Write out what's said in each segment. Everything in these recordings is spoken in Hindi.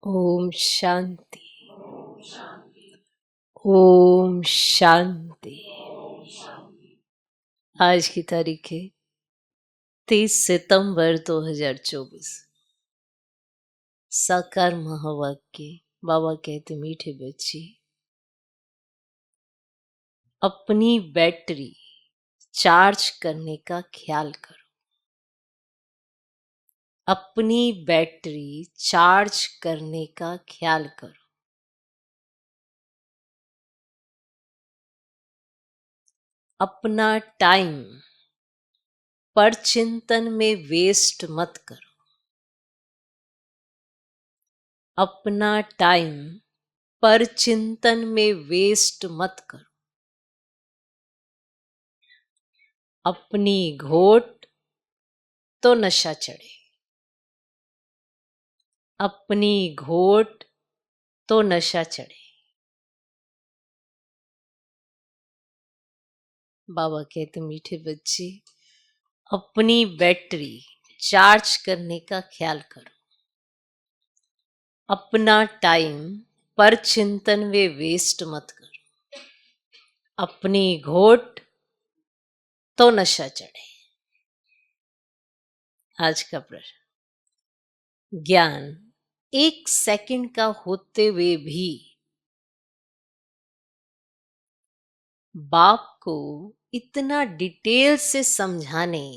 ओम शांति। ओम शांति। आज की तारीख है 30 सितंबर 2024। साकार महावाक्य। बाबा कहते मीठे बच्चे, अपनी बैटरी चार्ज करने का ख्याल करो। अपनी बैटरी चार्ज करने का ख्याल करो। अपना टाइम परचिंतन में वेस्ट मत करो। अपना टाइम परचिंतन में वेस्ट मत करो। अपनी घोट तो नशा चढ़े। अपनी घोट तो नशा चढ़े। बाबा कहते मीठे बच्चे, अपनी बैटरी चार्ज करने का ख्याल करो। अपना टाइम पर चिंतन में वेस्ट मत करो। अपनी घोट तो नशा चढ़े। आज का प्रश्न, ज्ञान 1 सेकंड का होते हुए भी बाप को इतना डिटेल से समझाने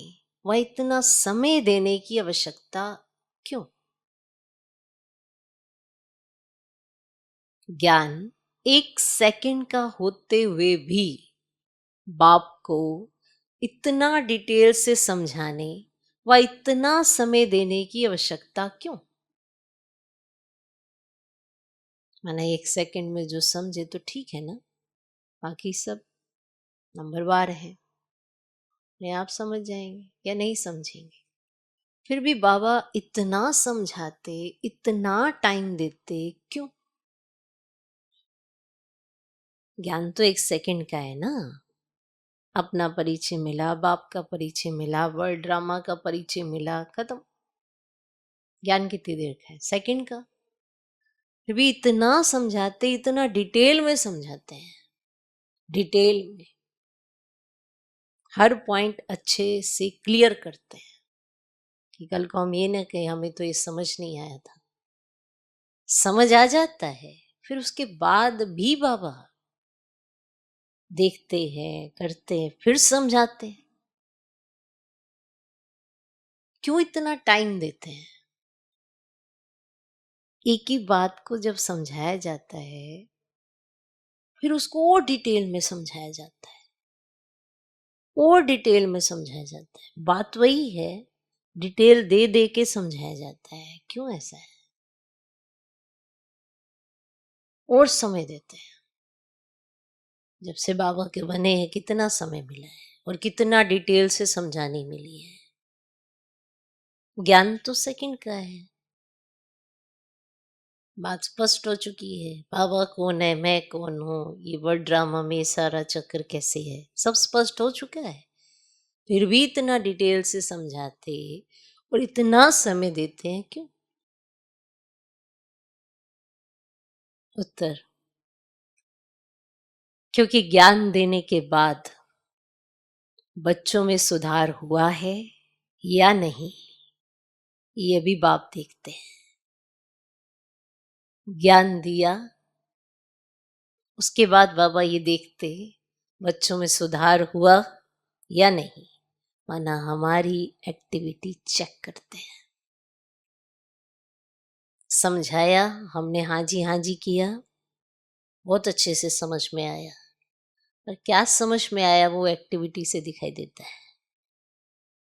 व इतना समय देने की आवश्यकता क्यों? ज्ञान 1 सेकंड का होते हुए भी बाप को इतना डिटेल से समझाने व इतना समय देने की आवश्यकता क्यों? माना 1 सेकंड में जो समझे तो ठीक है ना, बाकी सब नंबरवार है, नहीं आप समझ जाएंगे या नहीं समझेंगे। फिर भी बाबा इतना समझाते, इतना टाइम देते क्यों? ज्ञान तो 1 सेकंड का है ना। अपना परिचय मिला, बाप का परिचय मिला, वर्ल्ड ड्रामा का परिचय मिला, खत्म। ज्ञान कितनी देर का है? सेकंड का। फिर भी इतना समझाते, इतना डिटेल में समझाते हैं, डिटेल में हर पॉइंट अच्छे से क्लियर करते हैं कि कल को हम ये ना कहें हमें तो ये समझ नहीं आया था। समझ आ जाता है, फिर उसके बाद भी बाबा देखते हैं, करते हैं, फिर समझाते हैं। क्यों इतना टाइम देते हैं? एक ही बात को जब समझाया जाता है, फिर उसको और डिटेल में समझाया जाता है, और डिटेल में समझाया जाता है। बात वही है, डिटेल दे दे के समझाया जाता है। क्यों ऐसा है? और समय देते हैं। जब से बाबा के बने हैं कितना समय मिला है और कितना डिटेल से समझाने मिली है। ज्ञान तो सेकंड का है। बात स्पष्ट हो चुकी है, बाबा कौन है, मैं कौन हूँ, ये वर्ड ड्रामा में सारा चक्कर कैसे है, सब स्पष्ट हो चुका है। फिर भी इतना डिटेल से समझाते और इतना समय देते हैं क्यों? उत्तर, क्योंकि ज्ञान देने के बाद बच्चों में सुधार हुआ है या नहीं, ये भी बाप देखते हैं। ज्ञान दिया, उसके बाद बाबा ये देखते बच्चों में सुधार हुआ या नहीं, माना हमारी एक्टिविटी चेक करते हैं। समझाया, हमने हाँ जी किया, बहुत अच्छे से समझ में आया, पर क्या समझ में आया वो एक्टिविटी से दिखाई देता है।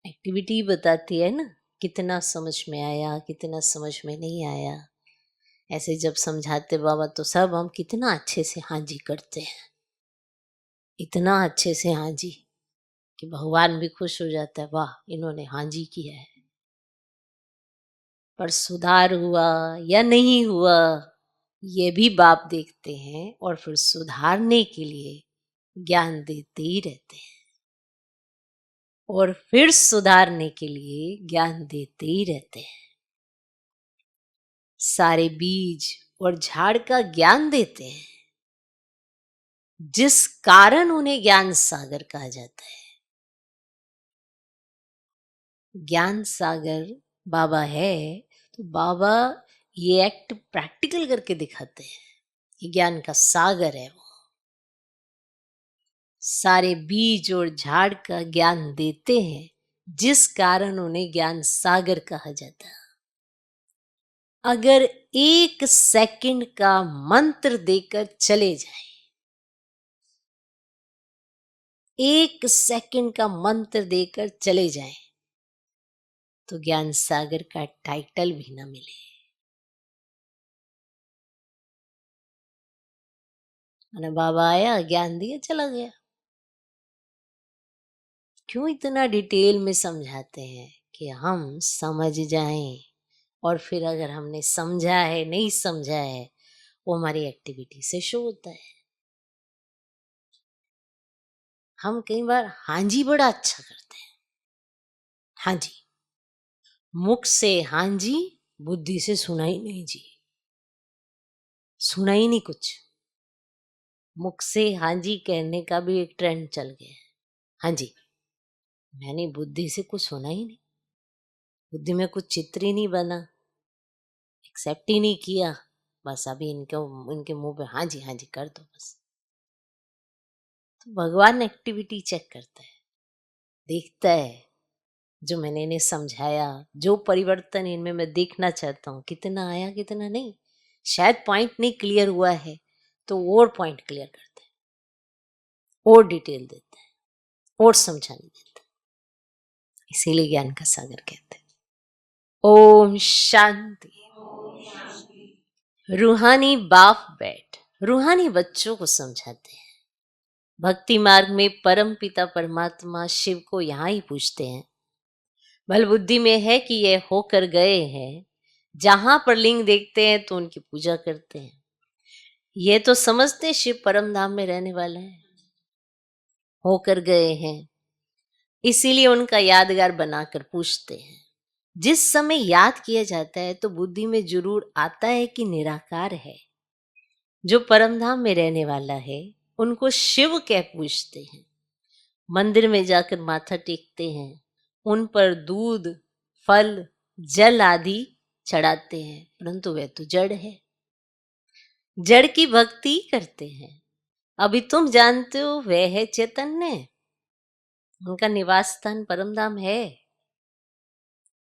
एक्टिविटी बताती है ना कितना समझ में आया, कितना समझ में नहीं आया। ऐसे जब समझाते बाबा तो सब हम कितना अच्छे से हाँ जी करते हैं, इतना अच्छे से हाँ जी कि भगवान भी खुश हो जाता है, वाह इन्होंने हाँ जी किया है। पर सुधार हुआ या नहीं हुआ ये भी बाप देखते हैं और फिर सुधारने के लिए ज्ञान देते ही रहते हैं, और फिर सुधारने के लिए ज्ञान देते ही रहते हैं। सारे बीज और झाड़ का ज्ञान देते हैं, जिस कारण उन्हें ज्ञान सागर कहा जाता है। ज्ञान सागर बाबा है तो बाबा ये एक्ट प्रैक्टिकल करके दिखाते हैं। ये ज्ञान का सागर है, वो सारे बीज और झाड़ का ज्ञान देते हैं, जिस कारण उन्हें ज्ञान सागर कहा जाता है। अगर 1 सेकंड का मंत्र देकर चले जाए, 1 सेकंड का मंत्र देकर चले जाए, तो ज्ञान सागर का टाइटल भी ना मिले। मैंने बाबा आया, ज्ञान दिया, चला गया। क्यों इतना डिटेल में समझाते हैं कि हम समझ जाएं, और फिर अगर हमने समझा है नहीं समझा है वो हमारी एक्टिविटी से शो होता है। हम कई बार हाँ जी बड़ा अच्छा करते हैं, हाँ जी, मुख से हाँ जी, बुद्धि से सुना ही नहीं जी, सुना ही नहीं कुछ। मुख से हाँ जी कहने का भी एक ट्रेंड चल गया है। हाँ जी, मैंने बुद्धि से कुछ सुना ही नहीं, बुद्धि में कुछ चित्र ही नहीं बना, एक्सेप्ट ही नहीं किया, बस अभी इनके मुंह पे हाँ जी कर दो बस। तो भगवान एक्टिविटी चेक करता है, देखता है जो मैंने इन्हें समझाया, जो परिवर्तन इनमें मैं देखना चाहता हूँ, कितना आया कितना नहीं। शायद पॉइंट नहीं क्लियर हुआ है तो और पॉइंट क्लियर करता है, और डिटेल देता है, और समझाने देता है। इसीलिए ज्ञान का सागर कहते हैं। ओम शांति। रूहानी बाप बैठ रूहानी बच्चों को समझाते हैं। भक्ति मार्ग में परम पिता परमात्मा शिव को यहाँ ही पूछते हैं। बल बुद्धि में है कि ये होकर गए हैं, जहां पर लिंग देखते हैं तो उनकी पूजा करते हैं। ये तो समझते शिव परम धाम में रहने वाले हैं, होकर गए हैं, इसीलिए उनका यादगार बनाकर पूछते हैं। जिस समय याद किया जाता है तो बुद्धि में जरूर आता है कि निराकार है, जो परम धाम में रहने वाला है, उनको शिव कह पूछते हैं। मंदिर में जाकर माथा टेकते हैं, उन पर दूध, फल, जल आदि चढ़ाते हैं, परंतु वह तो जड़ है, जड़ की भक्ति करते हैं। अभी तुम जानते हो वह है चैतन्य, उनका निवास स्थान परम धाम है।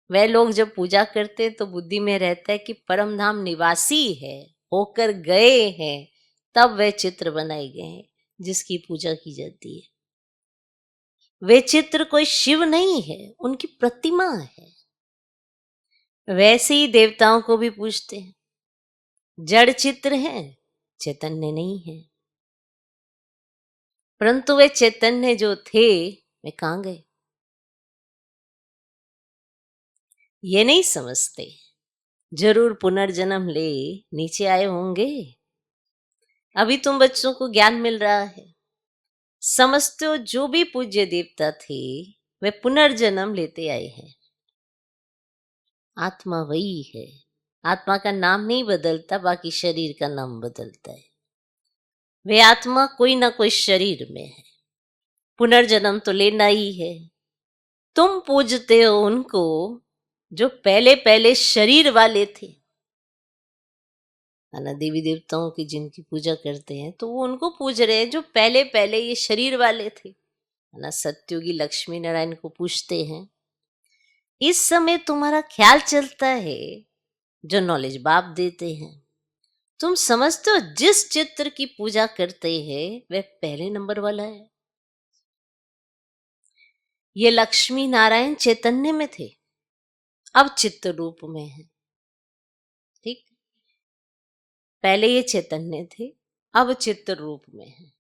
वह लोग जब पूजा करते तो बुद्धि में रहता है कि परम धाम निवासी है, होकर गए हैं, तब वह चित्र बनाए गए हैं जिसकी पूजा की जाती है। वे चित्र कोई शिव नहीं है, उनकी प्रतिमा है। वैसे ही देवताओं को भी पूछते हैं, जड़ चित्र हैं, चैतन्य नहीं है। परंतु वे चैतन्य जो थे वे कहां गए, ये नहीं समझते। जरूर पुनर्जन्म ले नीचे आए होंगे। अभी तुम बच्चों को ज्ञान मिल रहा है, समझते हो जो भी पूज्य देवता थे वे पुनर्जन्म लेते आए हैं। आत्मा वही है, आत्मा का नाम नहीं बदलता, बाकी शरीर का नाम बदलता है। वे आत्मा कोई ना कोई शरीर में है, पुनर्जन्म तो लेना ही है। तुम पूजते हो उनको जो पहले पहले शरीर वाले थे, है ना। देवी देवताओं की जिनकी पूजा करते हैं तो वो उनको पूज रहे हैं जो पहले पहले ये शरीर वाले थे, है ना। सत्युगी लक्ष्मी नारायण को पूछते हैं। इस समय तुम्हारा ख्याल चलता है जो नॉलेज बाप देते हैं। तुम समझते हो जिस चित्र की पूजा करते हैं वह पहले नंबर वाला है। ये लक्ष्मी नारायण चैतन्य में थे, अब चित्र रूप में है, ठीक। पहले ये चैतन्य थे, अब चित्र रूप में है।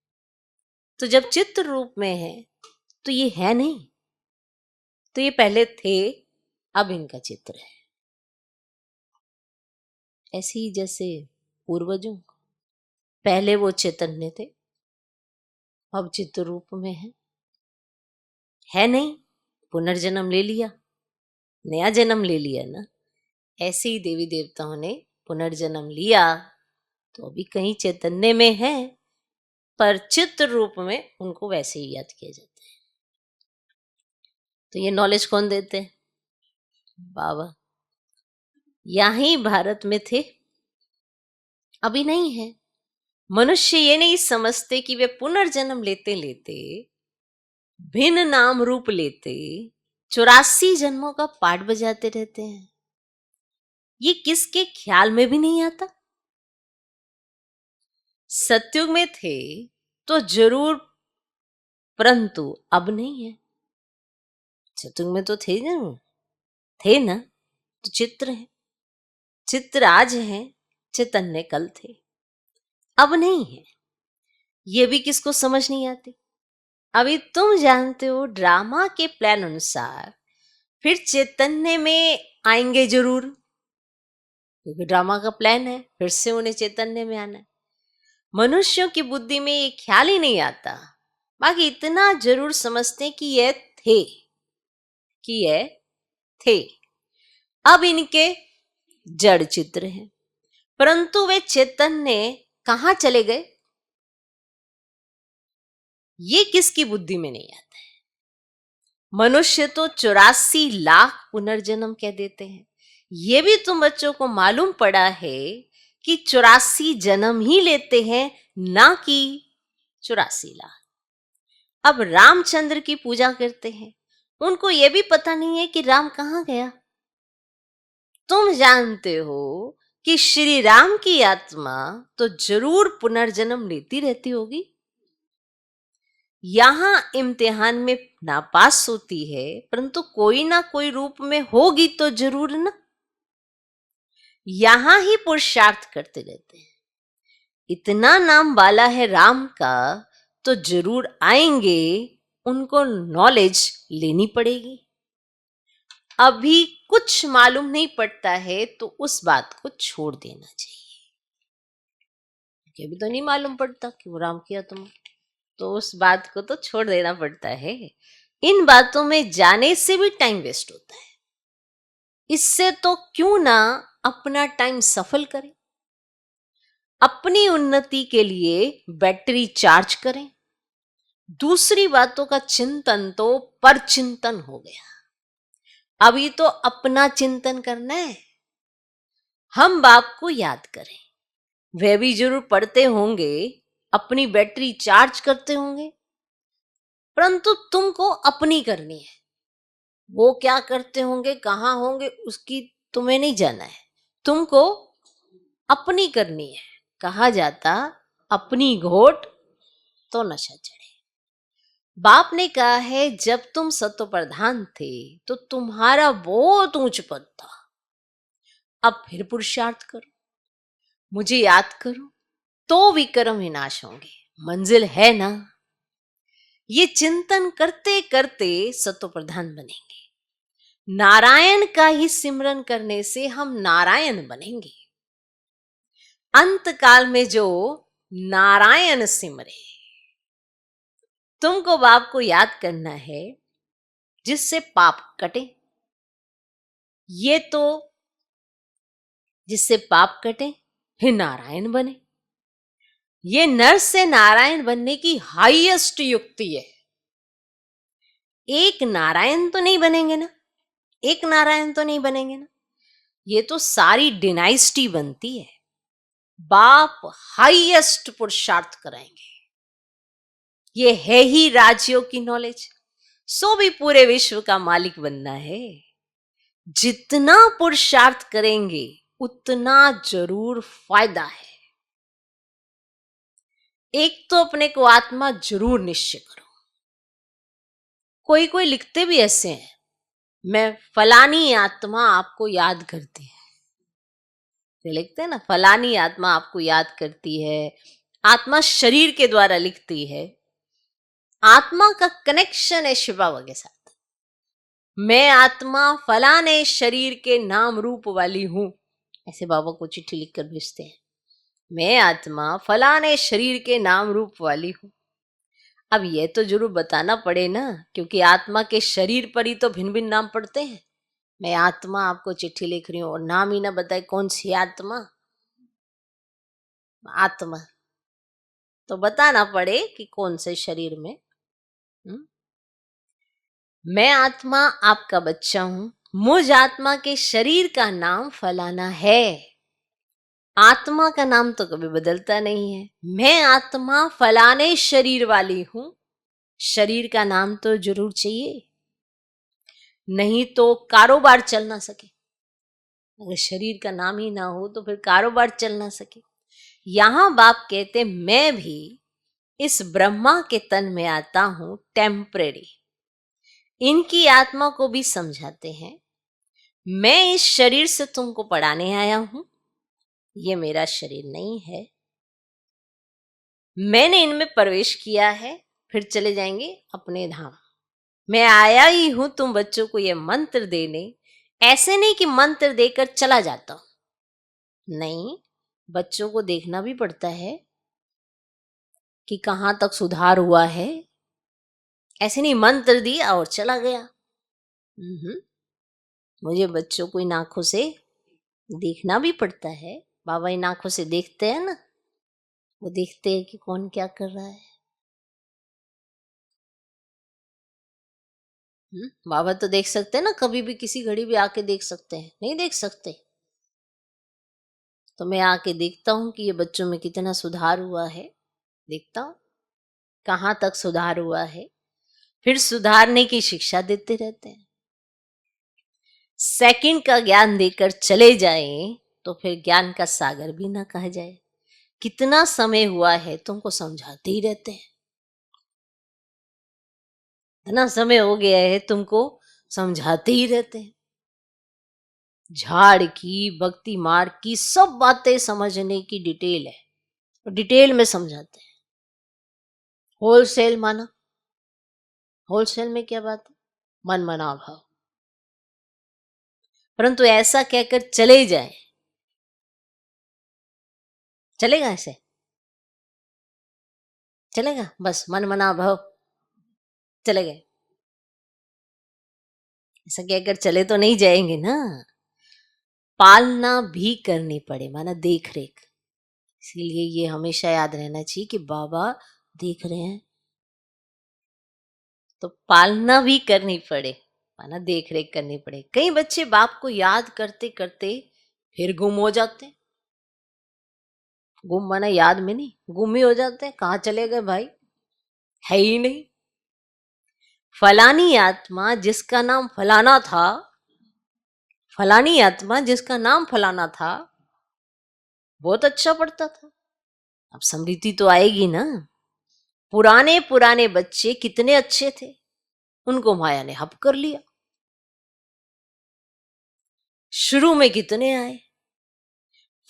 तो जब चित्र रूप में है तो ये है नहीं, तो ये पहले थे, अब इनका चित्र है। ऐसे ही जैसे पूर्वजों पहले वो चैतन्य थे, अब चित्र रूप में है नहीं, पुनर्जन्म ले लिया, नया जन्म ले लिया ना। ऐसे ही देवी देवताओं ने पुनर्जन्म लिया तो अभी कहीं चैतन्य में है, पर चित्र रूप में उनको वैसे ही याद किया जाता है। तो ये नॉलेज कौन देते हैं? बाबा। यहीं भारत में थे, अभी नहीं है। मनुष्य ये नहीं समझते कि वे पुनर्जन्म लेते लेते, भिन्न नाम रूप लेते 84 जन्मों का पाठ बजाते रहते हैं। ये किसके ख्याल में भी नहीं आता। सतयुग में थे तो जरूर, परंतु अब नहीं है। सतयुग में तो थे जरूर, थे ना, तो चित्र है, चित्र आज है, चैतन्य कल थे, अब नहीं है। ये भी किसको समझ नहीं आती। अभी तुम जानते हो ड्रामा के प्लान अनुसार फिर चैतन्य में आएंगे जरूर, क्योंकि ड्रामा का प्लान है, फिर से उन्हें चैतन्य में आना है। मनुष्यों की बुद्धि में ये ख्याल ही नहीं आता। बाकी इतना जरूर समझते कि ये थे, कि ये थे। अब इनके जड़ चित्र हैं, परंतु वे चैतन्य कहां चले गए, ये किसकी बुद्धि में नहीं आता है। मनुष्य तो 84 लाख पुनर्जन्म कह देते हैं। ये भी तुम बच्चों को मालूम पड़ा है कि 84 जन्म ही लेते हैं, ना कि 84 लाख। अब रामचंद्र की पूजा करते हैं, उनको यह भी पता नहीं है कि राम कहां गया। तुम जानते हो कि श्री राम की आत्मा तो जरूर पुनर्जन्म लेती रहती होगी। यहां इम्तिहान में नापास होती है, परंतु कोई ना कोई रूप में होगी तो जरूर ना। यहां ही पुरुषार्थ करते रहते हैं। इतना नाम वाला है राम का, तो जरूर आएंगे, उनको नॉलेज लेनी पड़ेगी। अभी कुछ मालूम नहीं पड़ता है तो उस बात को छोड़ देना चाहिए। अभी तो नहीं मालूम पड़ता कि वो राम की आत्मा, तो उस बात को तो छोड़ देना पड़ता है। इन बातों में जाने से भी टाइम वेस्ट होता है। इससे तो क्यों ना अपना टाइम सफल करें, अपनी उन्नति के लिए बैटरी चार्ज करें। दूसरी बातों का चिंतन तो पर चिंतन हो गया। अभी तो अपना चिंतन करना है। हम बाप को याद करें, वे भी जरूर पढ़ते होंगे, अपनी बैटरी चार्ज करते होंगे, परंतु तुमको अपनी करनी है। वो क्या करते होंगे, कहां होंगे, उसकी तुम्हें नहीं जाना है, तुमको अपनी करनी है। कहा जाता अपनी घोट तो नशा चढ़े। बाप ने कहा है जब तुम सत्व प्रधान थे तो तुम्हारा बहुत ऊंच पद था। अब फिर पुरुषार्थ करो, मुझे याद करो, तो विक्रम विनाश होंगे। मंजिल है ना। ये चिंतन करते करते सत्व प्रधान बनेंगे। नारायण का ही सिमरन करने से हम नारायण बनेंगे। अंत काल में जो नारायण सिमरे, तुमको बाप को याद करना है, जिससे पाप कटे। ये तो जिससे पाप कटे फिर नारायण बने। ये नर से नारायण बनने की हाईएस्ट युक्ति है। एक नारायण तो नहीं बनेंगे ना, एक नारायण तो नहीं बनेंगे ना, ये तो सारी डिनाइस्टी बनती है। बाप हाईएस्ट पुरुषार्थ कराएंगे। ये है ही राज्यों की नॉलेज। सो भी पूरे विश्व का मालिक बनना है। जितना पुरुषार्थ करेंगे उतना जरूर फायदा है। एक तो अपने को आत्मा जरूर निश्चय करो। कोई कोई लिखते भी ऐसे हैं, मैं फलानी आत्मा आपको याद करती है। ये लिखते हैं ना, फलानी आत्मा आपको याद करती है। आत्मा शरीर के द्वारा लिखती है। आत्मा का कनेक्शन है शिव बाबा के साथ। मैं आत्मा फलाने शरीर के नाम रूप वाली हूं, ऐसे बाबा को चिट्ठी लिखकर भेजते हैं। मैं आत्मा फलाने शरीर के नाम रूप वाली हूं। अब यह तो जरूर बताना पड़े ना, क्योंकि आत्मा के शरीर पर ही तो भिन्न भिन्न नाम पड़ते हैं। मैं आत्मा आपको चिट्ठी लिख रही हूं और नाम ही ना बताए कौन सी आत्मा, आत्मा, तो बताना पड़े कि कौन से शरीर में। हम्म? मैं आत्मा आपका बच्चा हूं, मुझ आत्मा के शरीर का नाम फलाना है। आत्मा का नाम तो कभी बदलता नहीं है। मैं आत्मा फलाने शरीर वाली हूं, शरीर का नाम तो जरूर चाहिए, नहीं तो कारोबार चल ना सके। अगर शरीर का नाम ही ना हो तो फिर कारोबार चल ना सके। यहां बाप कहते मैं भी इस ब्रह्मा के तन में आता हूं टेम्परेरी। इनकी आत्मा को भी समझाते हैं मैं इस शरीर से तुमको पढ़ाने आया हूं, ये मेरा शरीर नहीं है, मैंने इनमें प्रवेश किया है, फिर चले जाएंगे अपने धाम। मैं आया ही हूं तुम बच्चों को ये मंत्र देने, ऐसे नहीं कि मंत्र देकर चला जाता हूं, नहीं, बच्चों को देखना भी पड़ता है कि कहां तक सुधार हुआ है। ऐसे नहीं मंत्र दिया और चला गया। मुझे बच्चों को इन आंखों से देखना भी पड़ता है। बाबा इन आंखों से देखते हैं ना, वो देखते हैं कि कौन क्या कर रहा है। बाबा तो देख सकते हैं ना, कभी भी किसी घड़ी भी आके देख सकते हैं, नहीं देख सकते? तो मैं आके देखता हूँ कि ये बच्चों में कितना सुधार हुआ है, देखता हूँ कहाँ तक सुधार हुआ है, फिर सुधारने की शिक्षा देते रहते हैं। सेकंड का ज्ञान देकर चले जाएं तो फिर ज्ञान का सागर भी ना कहा जाए। कितना समय हुआ है तुमको समझाते ही रहते हैं, इतना समय हो गया है तुमको समझाते ही रहते हैं। झाड़ की, भक्ति मार्ग की सब बातें समझने की डिटेल है, डिटेल में समझाते हैं। होलसेल माना, होलसेल में क्या बात है? मन मना भाव। परंतु ऐसा कहकर चले जाए, चलेगा? ऐसे चलेगा? बस मन मना भाव चले गए, ऐसा कहकर चले तो नहीं जाएंगे ना। पालना भी करनी पड़े, माना देख रेख। इसीलिए ये हमेशा याद रहना चाहिए कि बाबा देख रहे हैं, तो पालना भी करनी पड़े, माना देख रेख करनी पड़े। कई बच्चे बाप को याद करते करते फिर गुम हो जाते हैं। गुम माना याद में नहीं, गुम ही हो जाते हैं, कहाँ चले गए भाई, है ही नहीं। फलानी आत्मा जिसका नाम फलाना था, फलानी आत्मा जिसका नाम फलाना था, बहुत अच्छा पढ़ता था। अब स्मृति तो आएगी ना। पुराने पुराने बच्चे कितने अच्छे थे, उनको माया ने हप कर लिया। शुरू में कितने आए,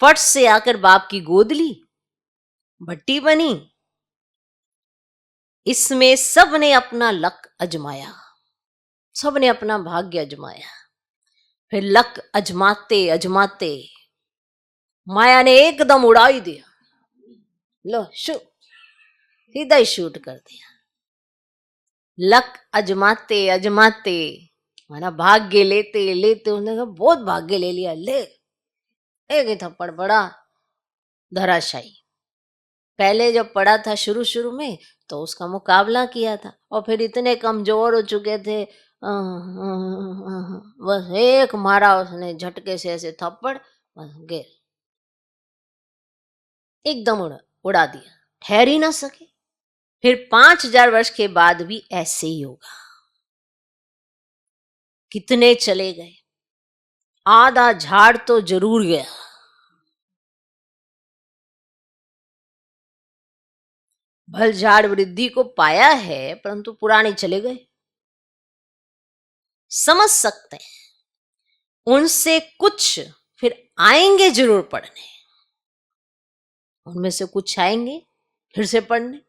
फट से आकर बाप की गोद ली, भट्टी बनी। इसमें सबने अपना लक अजमाया, सबने अपना भाग्य अजमाया। फिर लक अजमाते अजमाते माया ने एकदम उड़ा ही दिया, लो सीधा ही शूट कर दिया। लक अजमाते अजमाते माना भाग्य लेते लेते उन्होंने कहा बहुत भाग्य ले लिया, ले एक ही थप्पड़ पड़ा, धराशायी। पहले जब पड़ा था शुरू शुरू में तो उसका मुकाबला किया था, और फिर इतने कमजोर हो चुके थे, बस एक मारा उसने झटके से ऐसे थप्पड़, बस गिर, एकदम उड़ा दिया, ठहर ही ना सके। फिर 5000 वर्ष के बाद भी ऐसे ही होगा। कितने चले गए, आधा झाड़ तो जरूर गया। भल झाड़ वृद्धि को पाया है, परंतु पुराने चले गए। समझ सकते हैं उनसे कुछ फिर आएंगे जरूर पढ़ने, उनमें से कुछ आएंगे फिर से पढ़ने।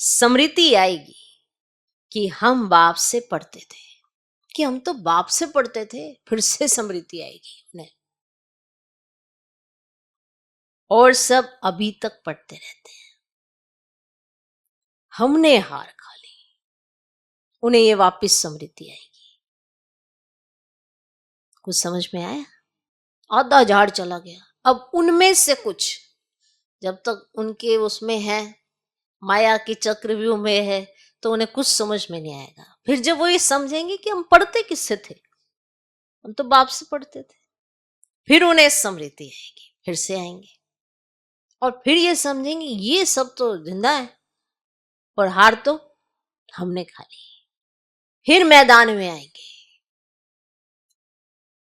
स्मृति आएगी कि हम बाप से पढ़ते थे, कि हम तो बाप से पढ़ते थे, फिर से स्मृति आएगी उन्हें। और सब अभी तक पढ़ते रहते हैं। हमने हार खा ली, उन्हें ये वापस स्मृति आएगी। कुछ समझ में आया? आधा झाड़ चला गया, अब उनमें से कुछ जब तक उनके उसमें है, माया के चक्रव्यूह में है, तो उन्हें कुछ समझ में नहीं आएगा। फिर जब वो ये समझेंगे कि हम पढ़ते किससे थे, हम तो बाप से पढ़ते थे, फिर उन्हें स्मृति आएगी, फिर से आएंगे और फिर ये समझेंगे ये सब तो जिंदा है और हार तो हमने खा ली। फिर मैदान में आएंगे,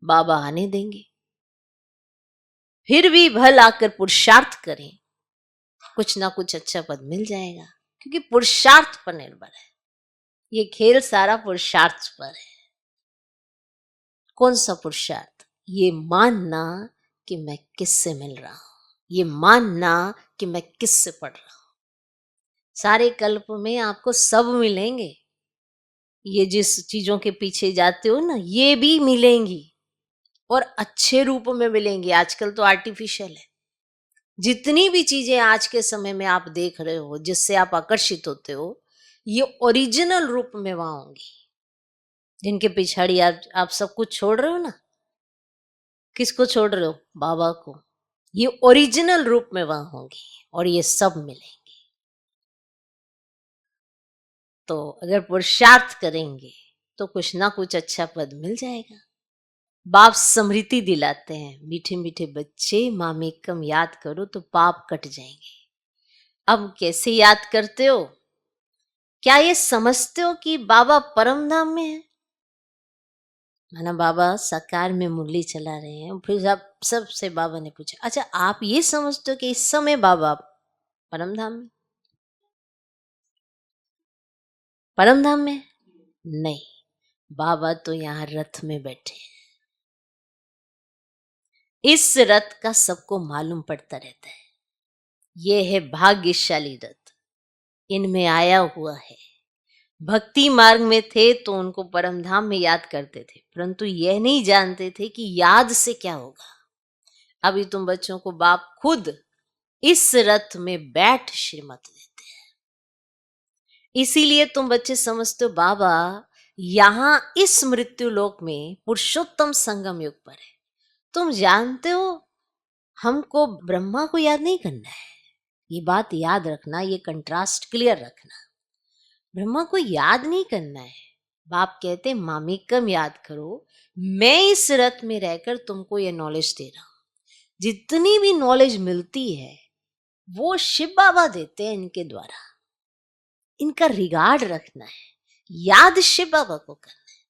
बाबा आने देंगे, फिर भी भल आकर पुरुषार्थ करें, कुछ ना कुछ अच्छा पद मिल जाएगा, क्योंकि पुरुषार्थ पर निर्भर है। ये खेल सारा पुरुषार्थ पर है। कौन सा पुरुषार्थ? ये मानना कि मैं किससे मिल रहा हूं, ये मानना कि मैं किससे पढ़ रहा हूं। सारे कल्प में आपको सब मिलेंगे, ये जिस चीजों के पीछे जाते हो ना, ये भी मिलेंगी और अच्छे रूप में मिलेंगी। आजकल तो आर्टिफिशियल है। जितनी भी चीजें आज के समय में आप देख रहे हो, जिससे आप आकर्षित होते हो, ये ओरिजिनल रूप में वहां होंगी। जिनके पिछाड़ी आप सब कुछ छोड़ रहे हो ना, किसको छोड़ रहे हो? बाबा को। ये ओरिजिनल रूप में वहां होंगी और ये सब मिलेंगे। तो अगर पुरुषार्थ करेंगे तो कुछ ना कुछ अच्छा पद मिल जाएगा। बाप स्मृति दिलाते हैं, मीठे मीठे बच्चे मामेकम याद करो तो पाप कट जाएंगे। अब कैसे याद करते हो? क्या ये समझते हो कि बाबा परम धाम में है? माना बाबा साकार में मुरली चला रहे हैं, फिर सबसे बाबा ने पूछा, अच्छा आप ये समझते हो कि इस समय बाबा परम धाम में? परम धाम में नहीं, बाबा तो यहाँ रथ में बैठे हैं। इस रथ का सबको मालूम पड़ता रहता है। ये है भाग्यशाली रथ, इनमें आया हुआ है। भक्ति मार्ग में थे तो उनको परम धाम में याद करते थे, परंतु यह नहीं जानते थे कि याद से क्या होगा। अभी तुम बच्चों को बाप खुद इस रथ में बैठ श्रीमत देते हैं। इसीलिए तुम बच्चे समझते हो बाबा यहां इस मृत्यु लोक में पुरुषोत्तम संगम युग पर है। तुम जानते हो हमको ब्रह्मा को याद नहीं करना है, ये बात याद रखना, ये कंट्रास्ट क्लियर रखना। ब्रह्मा को याद नहीं करना है। बाप कहते मामिकम याद करो, मैं इस रथ में रहकर तुमको ये नॉलेज दे रहा हूं। जितनी भी नॉलेज मिलती है वो शिव बाबा देते हैं इनके द्वारा। इनका रिगार्ड रखना है, याद शिव बाबा को करना है।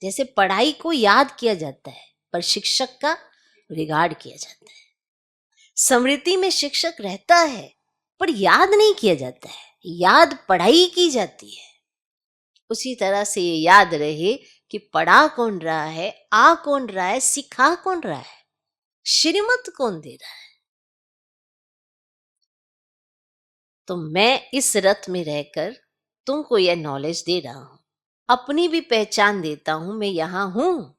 जैसे पढ़ाई को याद किया जाता है पर शिक्षक का रिगार्ड किया जाता है। स्मृति में शिक्षक रहता है पर याद नहीं किया जाता है, याद पढ़ाई की जाती है। उसी तरह से ये याद रहे कि पढ़ा कौन रहा है, आ कौन रहा है, सिखा कौन रहा है, श्रीमत कौन दे रहा है। तो मैं इस रथ में रहकर तुमको यह नॉलेज दे रहा हूं, अपनी भी पहचान देता हूं, मैं यहां हूं।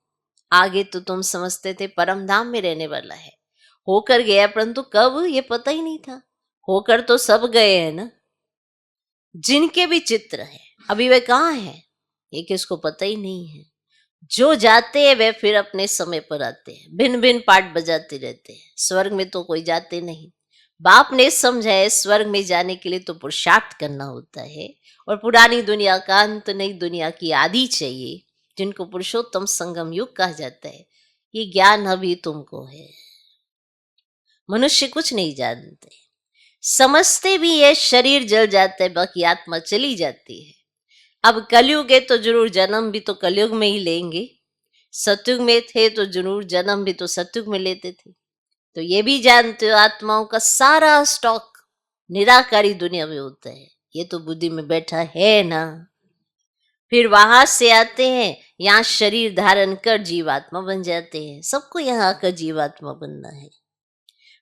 आगे तो तुम समझते थे परम धाम में रहने वाला है, होकर गया, परंतु कब ये पता ही नहीं था। होकर तो सब गए हैं ना, जिनके भी चित्र है अभी वे कहाँ हैं ये किसको पता ही नहीं है। जो जाते हैं वे फिर अपने समय पर आते हैं, भिन्न भिन्न पाठ बजाते रहते हैं। स्वर्ग में तो कोई जाते नहीं। बाप ने समझा है स्वर्ग में जाने के लिए तो पुरुषार्थ करना होता है, और पुरानी दुनिया का अंत नई दुनिया की आदि चाहिए, जिनको पुरुषोत्तम संगम युग कहा जाता है। ये ज्ञान अभी तुमको है। मनुष्य कुछ नहीं जानते, समझते भी है शरीर जल जाता है, बाकी आत्मा चली जाती है। अब कलयुग है तो जरूर जन्म भी तो कलयुग में ही लेंगे, सतयुग में थे तो जरूर जन्म भी तो सतयुग में लेते थे। तो ये भी जानते हो आत्माओं का सारा स्टॉक निराकारी दुनिया में होता है, ये तो बुद्धि में बैठा है ना। फिर वहां से आते हैं, यहाँ शरीर धारण कर जीवात्मा बन जाते हैं। सबको यहाँ आकर जीवात्मा बनना है,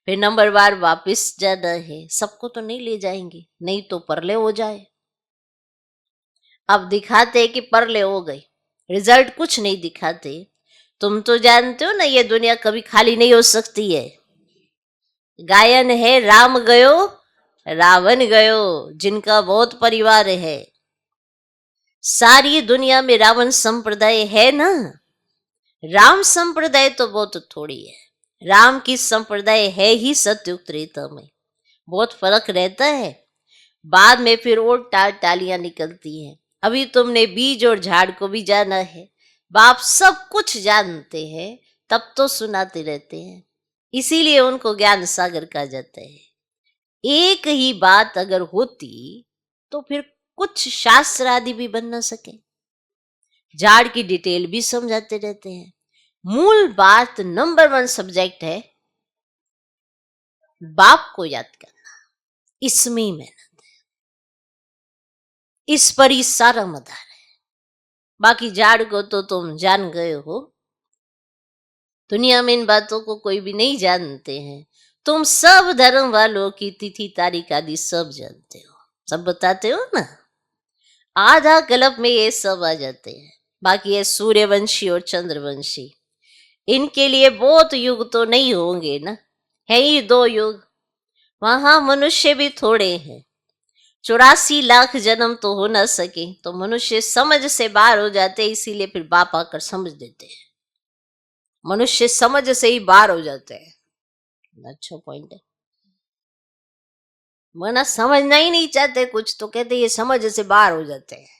फिर नंबर बार वापिस जाना है। सबको तो नहीं ले जाएंगे, नहीं तो परले हो जाए। अब दिखाते कि परले हो गई, रिजल्ट कुछ नहीं दिखाते। तुम तो जानते हो ना ये दुनिया कभी खाली नहीं हो सकती है। गायन है राम गयो रावण गयो, जिनका बहुत परिवार है। सारी दुनिया में रावण संप्रदाय है ना, राम संप्रदाय तो बहुत थोड़ी है। राम की संप्रदाय है ही सतयुग त्रेता में, बहुत फर्क रहता है। बाद में फिर और टालियां निकलती हैं। अभी तुमने बीज और झाड़ को भी जाना है। बाप सब कुछ जानते हैं, तब तो सुनाते रहते हैं। इसीलिए उनको ज्ञान सागर कहा जाता है। एक ही बात अगर होती तो फिर कुछ शास्त्र आदि भी बन न सके। झाड़ की डिटेल भी समझाते रहते हैं। मूल बात नंबर 1 सब्जेक्ट है बाप को याद करना। इसमें ही मेहनत है, इस पर ही सारा मदार है। बाकी झाड़ को तो तुम जान गए हो। दुनिया में इन बातों को कोई भी नहीं जानते हैं। तुम सब धर्म वालों की तिथि तारीख आदि सब जानते हो, सब बताते हो ना। आधा कल्प में ये सब आ जाते हैं। बाकी ये सूर्यवंशी और चंद्रवंशी, इनके लिए बहुत युग तो नहीं होंगे ना, है ही 2 युग। वहां मनुष्य भी थोड़े हैं। 84 लाख जन्म तो हो ना सके, तो मनुष्य समझ से बाहर हो जाते, इसीलिए फिर बाप आकर समझ देते हैं। मनुष्य समझ से ही बाहर हो जाते हैं। अच्छा पॉइंट है। वरना समझना ही नहीं चाहते कुछ, तो कहते ये समझ से बाहर हो जाते हैं।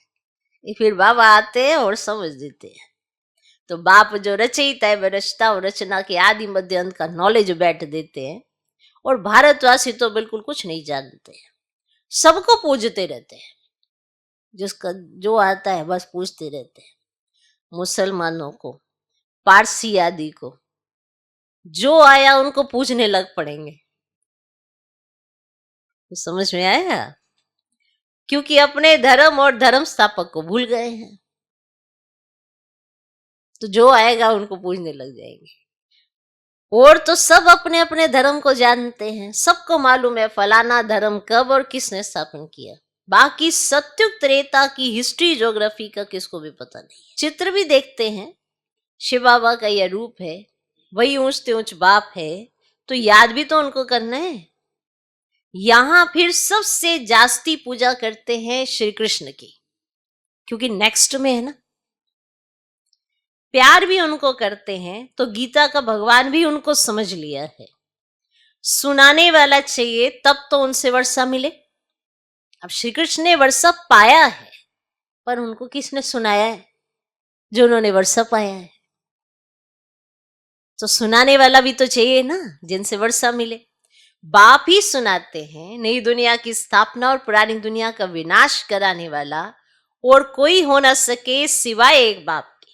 ये फिर बाबा आते हैं और समझ देते हैं। तो बाप जो रचयिता है, वह रचता और रचना के आदि मध्य अंत का नॉलेज बैठ देते हैं। और भारतवासी तो बिल्कुल कुछ नहीं जानते हैं, सबको पूजते रहते हैं। जिसका जो आता है बस पूछते रहते हैं। मुसलमानों को, पारसी आदि को, जो आया उनको पूछने लग पड़ेंगे। तो समझ में आया? क्योंकि अपने धर्म और धर्म स्थापक को भूल गए हैं, तो जो आएगा उनको पूछने लग जाएंगे। और तो सब अपने अपने धर्म को जानते हैं, सबको मालूम है फलाना धर्म कब और किसने स्थापन किया। बाकी सत्युग त्रेता की हिस्ट्री ज्योग्राफी का किसको भी पता नहीं। चित्र भी देखते हैं, शिव बाबा का यह रूप है, वही ऊंचते ऊंच बाप है, तो याद भी तो उनको करना है। यहां फिर सबसे जास्ती पूजा करते हैं श्री कृष्ण की, क्योंकि नेक्स्ट में है ना। प्यार भी उनको करते हैं, तो गीता का भगवान भी उनको समझ लिया है। सुनाने वाला चाहिए तब तो उनसे वर्षा मिले। अब श्री कृष्ण ने वर्षा पाया है, पर उनको किसने सुनाया है? जो उन्होंने वर्षा पाया है। तो सुनाने वाला भी तो चाहिए ना, जिनसे वर्षा मिले। बाप ही सुनाते हैं। नई दुनिया की स्थापना और पुरानी दुनिया का विनाश कराने वाला और कोई हो न सके सिवाय एक बाप के।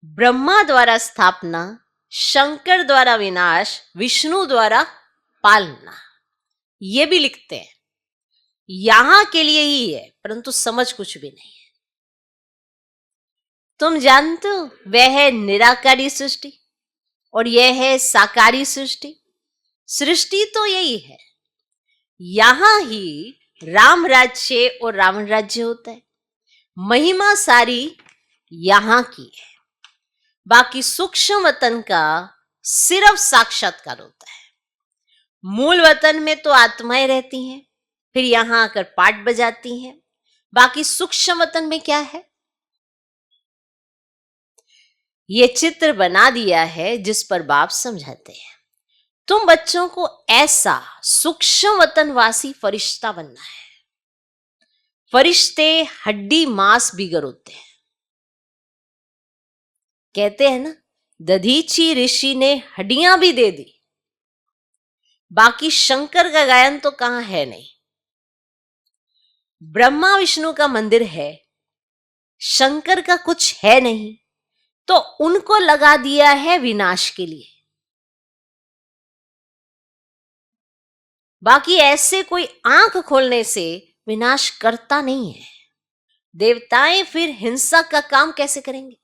ब्रह्मा द्वारा स्थापना, शंकर द्वारा विनाश, विष्णु द्वारा पालना, ये भी लिखते हैं। यहां के लिए ही है, परंतु समझ कुछ भी नहीं है। तुम जानते हो वह है निराकारी सृष्टि और यह है साकारी सृष्टि। सृष्टि तो यही है। यहां ही राम राज्य और रावण राज्य होता है। महिमा सारी यहां की है। बाकी सूक्ष्म वतन का सिर्फ साक्षात्कार होता है। मूल वतन में तो आत्माएं रहती हैं, फिर यहां आकर पाठ बजाती हैं। बाकी सूक्ष्म वतन में क्या है? ये चित्र बना दिया है जिस पर बाप समझाते हैं। तुम बच्चों को ऐसा सूक्ष्म वतनवासी फरिश्ता बनना है। फरिश्ते हड्डी मांस बिगर होते हैं। कहते हैं ना, दधीची ऋषि ने हड्डियां भी दे दी। बाकी शंकर का गायन तो कहां है नहीं। ब्रह्मा विष्णु का मंदिर है, शंकर का कुछ है नहीं, तो उनको लगा दिया है विनाश के लिए। बाकी ऐसे कोई आंख खोलने से विनाश करता नहीं है। देवताएं फिर हिंसा का काम कैसे करेंगे?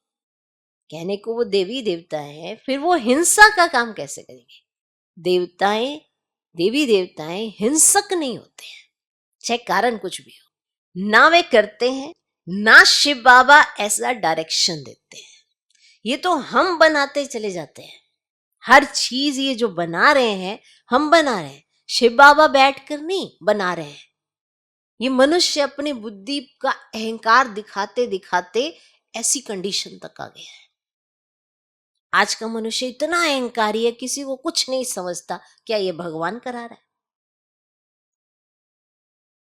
कहने को वो देवी देवता है, फिर वो हिंसा का काम कैसे करेंगे? देवताएं, देवी देवताएं हिंसक नहीं होते हैं, चाहे कारण कुछ भी हो। ना वे करते हैं, ना शिव बाबा ऐसा डायरेक्शन देते हैं। ये तो हम बनाते चले जाते हैं। हर चीज ये जो बना रहे हैं, हम बना रहे हैं। शिव बाबा बैठकर नहीं बना रहे हैं। ये मनुष्य अपनी बुद्धि का अहंकार दिखाते दिखाते ऐसी कंडीशन तक आ गया है। आज का मनुष्य इतना अहंकारी है, किसी को कुछ नहीं समझता। क्या ये भगवान करा रहा है?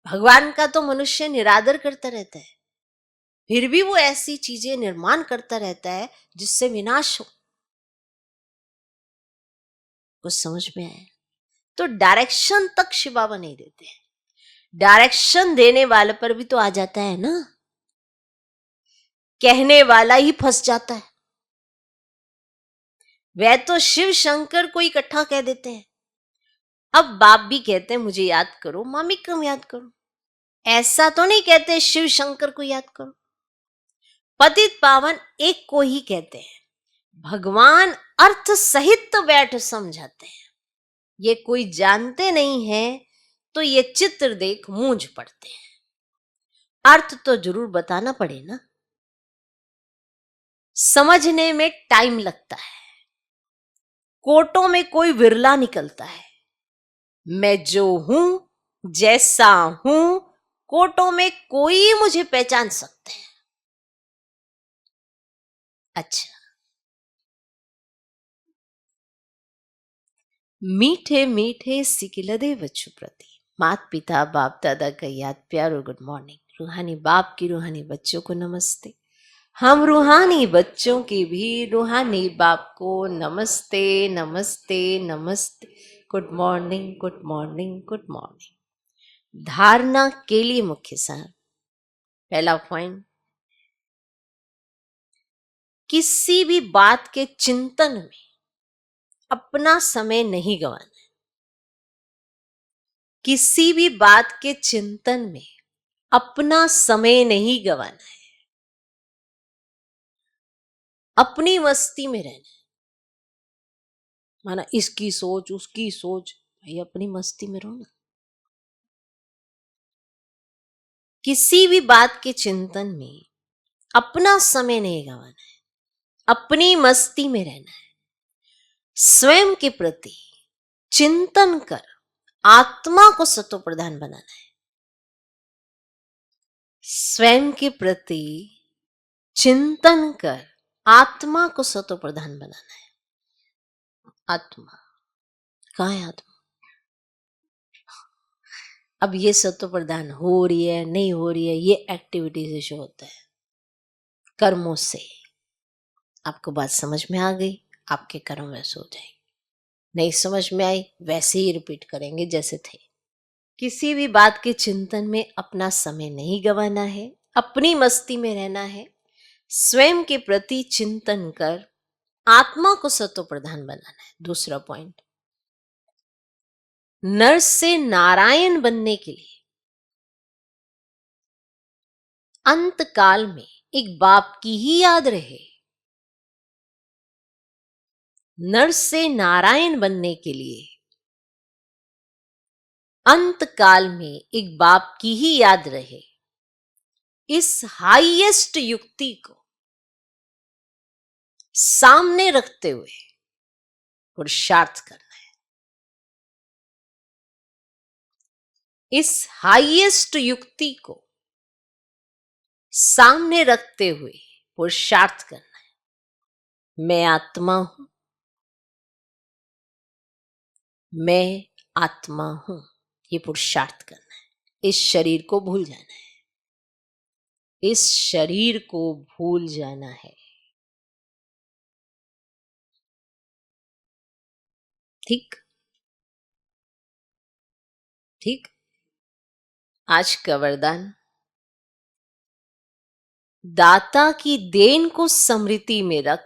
भगवान का तो मनुष्य निरादर करता रहता है, फिर भी वो ऐसी चीजें निर्माण करता रहता है जिससे विनाश हो। कुछ समझ में आया? तो डायरेक्शन तक शिव बाबा नहीं देते हैं, डायरेक्शन देने वाले पर भी तो आ जाता है ना, कहने वाला ही फंस जाता है। वह तो शिव शंकर को इकट्ठा कह देते हैं। अब बाप भी कहते हैं मुझे याद करो, मामी कम याद करो, ऐसा तो नहीं कहते शिव शंकर को याद करो। पतित पावन एक को ही कहते हैं, भगवान अर्थ सहित तो बैठ समझाते हैं। ये कोई जानते नहीं है तो ये चित्र देख मूंझ पड़ते हैं। अर्थ तो जरूर बताना पड़े ना, समझने में टाइम लगता है। कोटों में कोई विरला निकलता है, मैं जो हूं जैसा हूं, कोटों में कोई मुझे पहचान सकते हैं। अच्छा, मीठे मीठे सिकिलदे बच्चों प्रति मात पिता बाप दादा का याद प्यारो गुड मॉर्निंग। रूहानी बाप की रूहानी बच्चों को नमस्ते। हम रूहानी बच्चों की भी रूहानी बाप को नमस्ते नमस्ते नमस्ते। Good morning good morning good morning. धारणा के लिए मुख्य सार, पहला पॉइंट, किसी भी बात के चिंतन में अपना समय नहीं गंवाना है। किसी भी बात के चिंतन में अपना समय नहीं गंवाना है, अपनी मस्ती में रहना है। माना इसकी सोच उसकी सोच, भाई अपनी मस्ती में रहो ना। किसी भी बात के चिंतन में अपना समय नहीं गंवाना है, अपनी मस्ती में रहना है। स्वयं के प्रति चिंतन कर आत्मा को सतो प्रधान बनाना है। स्वयं के प्रति चिंतन कर आत्मा को सतो प्रधान बनाना है। आत्मा कहाँ है? आत्मा अब ये सतो प्रधान हो रही है नहीं हो रही है, ये एक्टिविटी से शो होता है, कर्मों से। आपको बात समझ में आ गई, आपके कर्म वैसे हो जाएंगे। नहीं समझ में आई, वैसे ही रिपीट करेंगे जैसे थे। किसी भी बात के चिंतन में अपना समय नहीं गंवाना है, अपनी मस्ती में रहना है। स्वयं के प्रति चिंतन कर आत्मा को सतो प्रधान बनाना है। दूसरा पॉइंट, नर से नारायण बनने के लिए अंत काल में एक बाप की ही याद रहे। नर से नारायण बनने के लिए अंत काल में एक बाप की ही याद रहे, इस हाईएस्ट युक्ति को सामने रखते हुए पुरुषार्थ करना है। इस हाईएस्ट युक्ति को सामने रखते हुए पुरुषार्थ करना है। मैं आत्मा हूं, मैं आत्मा हूं, ये पुरुषार्थ करना है। इस शरीर को भूल जाना है, इस शरीर को भूल जाना है। ठीक ठीक। आज का वरदान, दाता की देन को स्मृति में रख,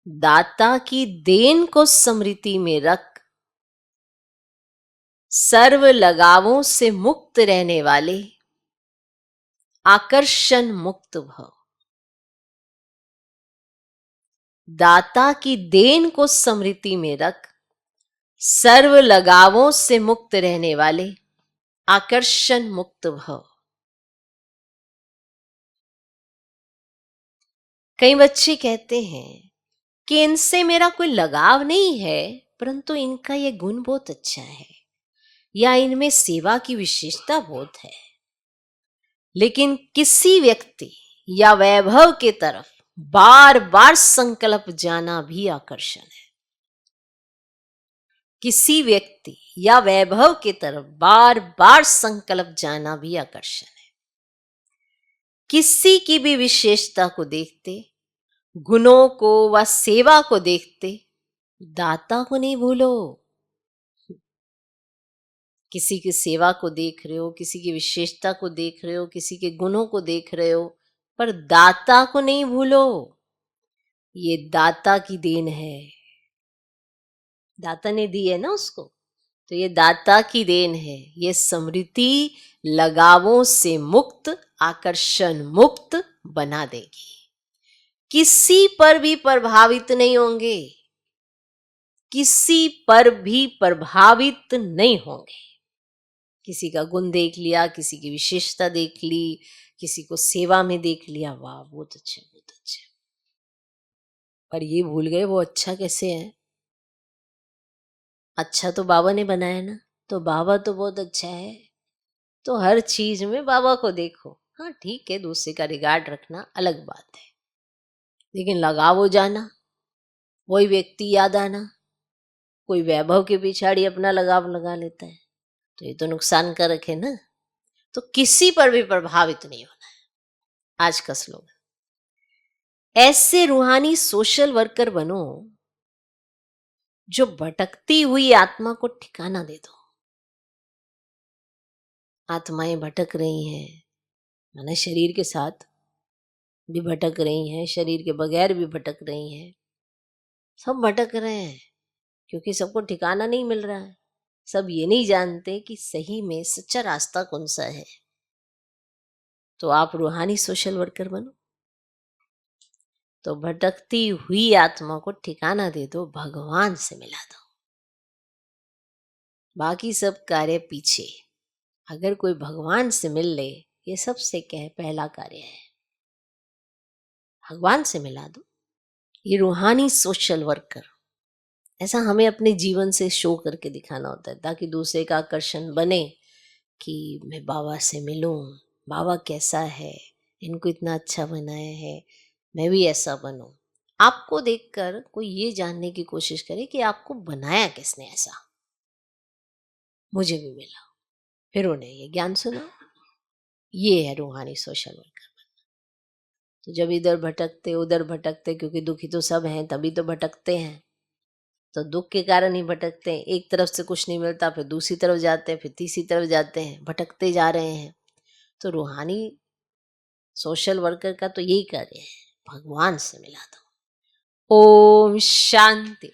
दाता की देन को स्मृति में रख, सर्व लगावों से मुक्त रहने वाले आकर्षण मुक्त भव। दाता की देन को स्मृति में रख, सर्व लगावों से मुक्त रहने वाले आकर्षण मुक्त भव। कई बच्चे कहते हैं कि इनसे मेरा कोई लगाव नहीं है, परंतु इनका यह गुण बहुत अच्छा है या इनमें सेवा की विशेषता बहुत है। लेकिन किसी व्यक्ति या वैभव के तरफ बार बार संकल्प जाना भी आकर्षण है। किसी व्यक्ति या वैभव की तरफ बार बार संकल्प जाना भी आकर्षण है। किसी की भी विशेषता को देखते, गुणों को व सेवा को देखते दाता को नहीं भूलो। किसी की सेवा को देख रहे हो, किसी की विशेषता को देख रहे हो, किसी के गुणों को देख रहे हो, पर दाता को नहीं भूलो। ये दाता की देन है, दाता ने दी है ना उसको, तो ये दाता की देन है। ये समृद्धि लगावों से मुक्त, आकर्षण मुक्त बना देगी। किसी पर भी प्रभावित नहीं होंगे, किसी पर भी प्रभावित नहीं होंगे। किसी का गुण देख लिया, किसी की विशेषता देख ली, किसी को सेवा में देख लिया, वाह बहुत अच्छा बहुत अच्छा, पर ये भूल गए वो अच्छा कैसे है। अच्छा तो बाबा ने बनाया ना, तो बाबा तो बहुत अच्छा है, तो हर चीज में बाबा को देखो। हाँ ठीक है, दूसरे का रिगार्ड रखना अलग बात है, लेकिन लगाव हो जाना, वही व्यक्ति याद आना, कोई वैभव के पिछाड़ी अपना लगाव लगा लेता है, तो ये तो नुकसान का रखे ना। तो किसी पर भी प्रभावित नहीं होना है। आज का स्लोगन, ऐसे रूहानी सोशल वर्कर बनो जो भटकती हुई आत्मा को ठिकाना दे दो। आत्माएं भटक रही हैं, माने शरीर के साथ भी भटक रही हैं, शरीर के बगैर भी भटक रही हैं, सब भटक रहे हैं क्योंकि सबको ठिकाना नहीं मिल रहा है। सब ये नहीं जानते कि सही में सच्चा रास्ता कौन सा है। तो आप रूहानी सोशल वर्कर बनो, तो भटकती हुई आत्मा को ठिकाना दे दो, भगवान से मिला दो। बाकी सब कार्य पीछे, अगर कोई भगवान से मिल ले, ये सबसे पहला कार्य है, भगवान से मिला दो। ये रूहानी सोशल वर्कर, ऐसा हमें अपने जीवन से शो करके दिखाना होता है, ताकि दूसरे का आकर्षण बने कि मैं बाबा से मिलूं, बाबा कैसा है, इनको इतना अच्छा बनाया है, मैं भी ऐसा बनूं। आपको देखकर कोई ये जानने की कोशिश करे कि आपको बनाया किसने ऐसा, मुझे भी मिला, फिर उन्हें ये ज्ञान सुना। ये है रूहानी सोशल वर्कर। तो जब इधर भटकते उधर भटकते, क्योंकि दुखी तो सब हैं तभी तो भटकते हैं, तो दुख के कारण ही भटकते हैं। एक तरफ से कुछ नहीं मिलता, फिर दूसरी तरफ जाते हैं, फिर तीसरी तरफ जाते हैं, भटकते जा रहे हैं। तो रूहानी सोशल वर्कर का तो यही कार्य है, भगवान से मिला दो। ओम शांति।